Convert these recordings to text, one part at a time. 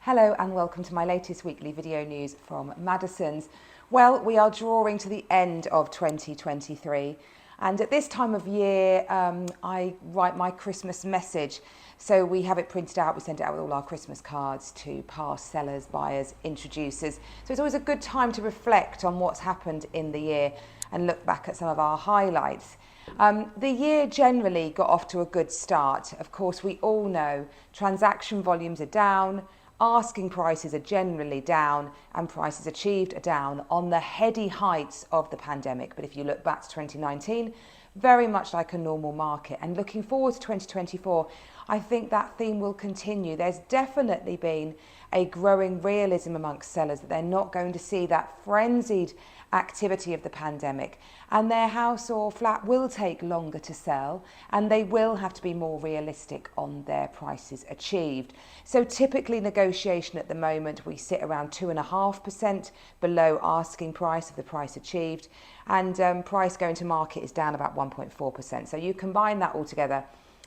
Hello and welcome to my latest weekly video news from Madison's. Well, we are drawing to the end of 2023 and at this time of year I write my Christmas message. So we have it printed out, we send it out with all our Christmas cards to past sellers, buyers, introducers. So it's always a good time to reflect on what's happened in the year and look back at some of our highlights. The year generally got off to a good start. Of course, we all know transaction volumes are down, asking prices are generally down, and prices achieved are down on the heady heights of the pandemic. But if you look back to 2019, very much like a normal market. And looking forward to 2024, I think that theme will continue. There's definitely been a growing realism amongst sellers that they're not going to see that frenzied activity of the pandemic, and their house or flat will take longer to sell, and they will have to be more realistic on their prices achieved. So typically negotiation at the moment, we sit around 2.5% below asking price of the price achieved, and price going to market is down about 1.4%. So you combine that all together,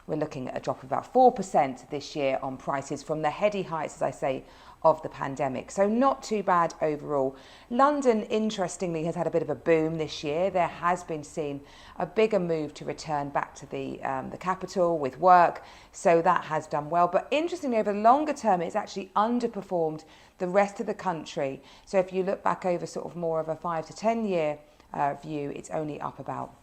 we're looking at a drop of about 4% this year on prices from the heady heights, as I say, of the pandemic. So not too bad overall. London, interestingly, has had a bit of a boom this year. There has been seen a bigger move to return back to the capital with work. So that has done well. But interestingly, over the longer term, it's actually underperformed the rest of the country. So if you look back over sort of more of a 5 to 10 year view, it's only up about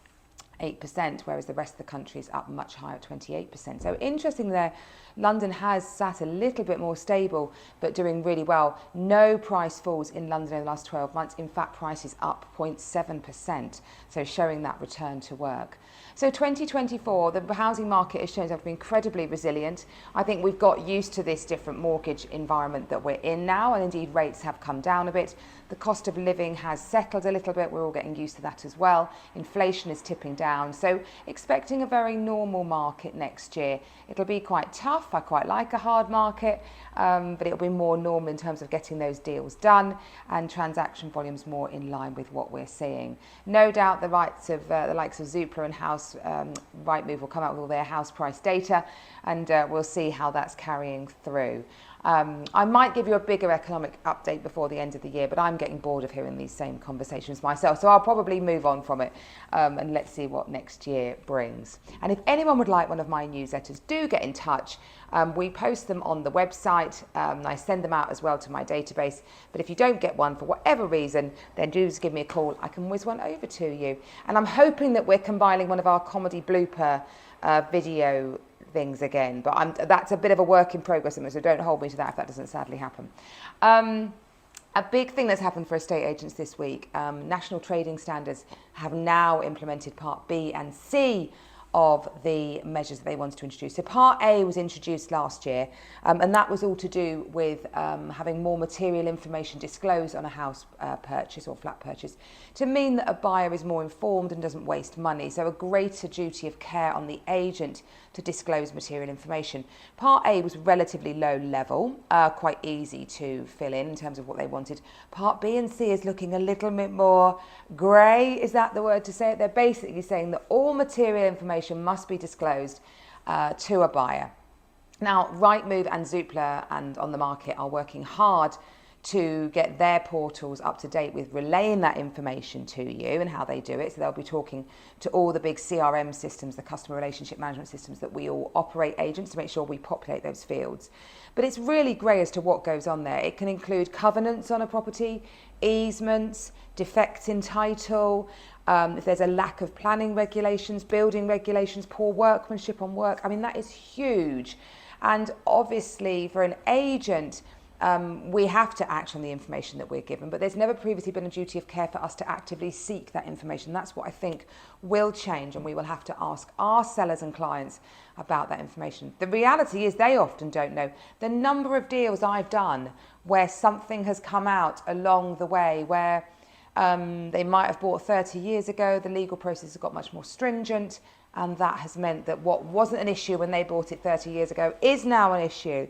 8%, whereas the rest of the country is up much higher, 28%. So interesting there, London has sat a little bit more stable, but doing really well. No price falls in London in the last 12 months. In fact, price is up 0.7%, so showing that return to work. So 2024, the housing market has shown itself to be incredibly resilient. I think we've got used to this different mortgage environment that we're in now, and indeed rates have come down a bit. The cost of living has settled a little bit. We're all getting used to that as well. Inflation is tipping down. So expecting a very normal market next year. It'll be quite tough. I quite like a hard market, but it'll be more normal in terms of getting those deals done and transaction volumes more in line with what we're seeing. No doubt the likes of Zoopla and Rightmove will come out with all their house price data, and we'll see how that's carrying through. I might give you a bigger economic update before the end of the year, but I'm getting bored of hearing these same conversations myself, so I'll probably move on from it, and let's see what next year brings. And if anyone would like one of my newsletters, do get in touch. We post them on the website. I send them out as well to my database, but if you don't get one for whatever reason, then do just give me a call. I can whiz one over to you. And I'm hoping that we're combining one of our comedy blooper video things again, but that's a bit of a work in progress, so don't hold me to that if that doesn't sadly happen. A big thing that's happened for estate agents this week, national trading standards have now implemented Part B and C of the measures that they wanted to introduce. So Part A was introduced last year, and that was all to do with having more material information disclosed on a house purchase or flat purchase to mean that a buyer is more informed and doesn't waste money. So a greater duty of care on the agent to disclose material information. Part A was relatively low level, quite easy to fill in terms of what they wanted. Part B and C is looking a little bit more grey, is that the word to say it? They're basically saying that all material information must be disclosed to a buyer. Now, Rightmove and Zoopla and On the Market are working hard to get their portals up to date with relaying that information to you and how they do it. So they'll be talking to all the big CRM systems, the customer relationship management systems that we all operate agents to make sure we populate those fields. But it's really grey as to what goes on there. It can include covenants on a property, easements, defects in title, if there's a lack of planning regulations, building regulations, poor workmanship on work. I mean, that is huge. And obviously for an agent, we have to act on the information that we're given, but there's never previously been a duty of care for us to actively seek that information. That's what I think will change, and we will have to ask our sellers and clients about that information. The reality is they often don't know. The number of deals I've done where something has come out along the way where they might have bought 30 years ago, the legal process has got much more stringent, and that has meant that what wasn't an issue when they bought it 30 years ago is now an issue.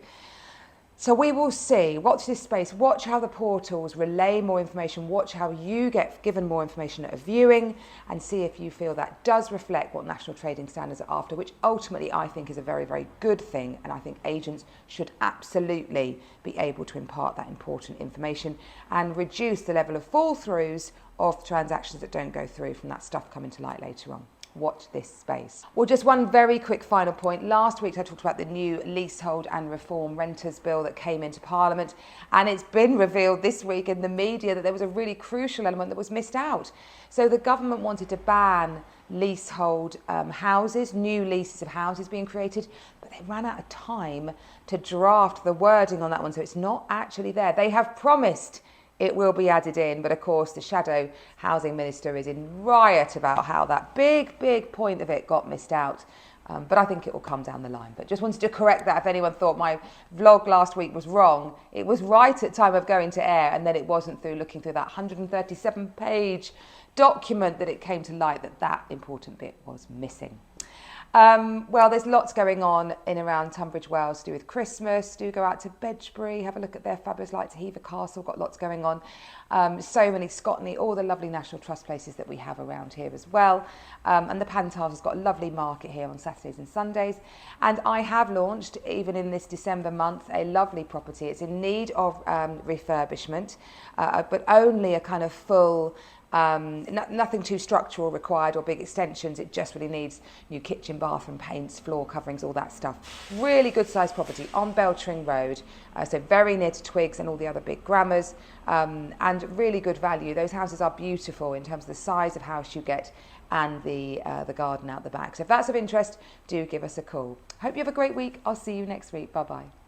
So we will see, watch this space, watch how the portals relay more information, watch how you get given more information at a viewing, and see if you feel that does reflect what national trading standards are after, which ultimately I think is a very, very good thing. And I think agents should absolutely be able to impart that important information and reduce the level of fall throughs of transactions that don't go through from that stuff coming to light later on. Watch this space. Well, just one very quick final point. Last week I talked about the new leasehold and reform renters bill that came into Parliament, and it's been revealed this week in the media that there was a really crucial element that was missed out. So the government wanted to ban leasehold houses, new leases of houses being created, but they ran out of time to draft the wording on that one, so it's not actually there. They have promised it will be added in, but of course the shadow housing minister is in riot about how that big point of it got missed out. But I think it will come down the line. But just wanted to correct that if anyone thought my vlog last week was wrong. It was right at time of going to air, and then it wasn't through looking through that 137-page document that it came to light that important bit was missing. Well, there's lots going on in around Tunbridge Wells to do with Christmas. Do go out to Bedgebury, have a look at their fabulous Light to Hever Castle, got lots going on. So many Scotney, all the lovely National Trust places that we have around here as well. And the Pantiles has got a lovely market here on Saturdays and Sundays. And I have launched, even in this December month, a lovely property. It's in need of refurbishment, but only a kind of full, nothing too structural required or big extensions. It just really needs new kitchen, bathroom paints, floor coverings, all that stuff. Really good sized property on Beltring Road, so very near to Twigs and all the other big grammars, and really good value. Those houses are beautiful in terms of the size of house you get and the garden out the back. So if that's of interest, do give us a call. Hope you have a great week. I'll see you next week. Bye bye.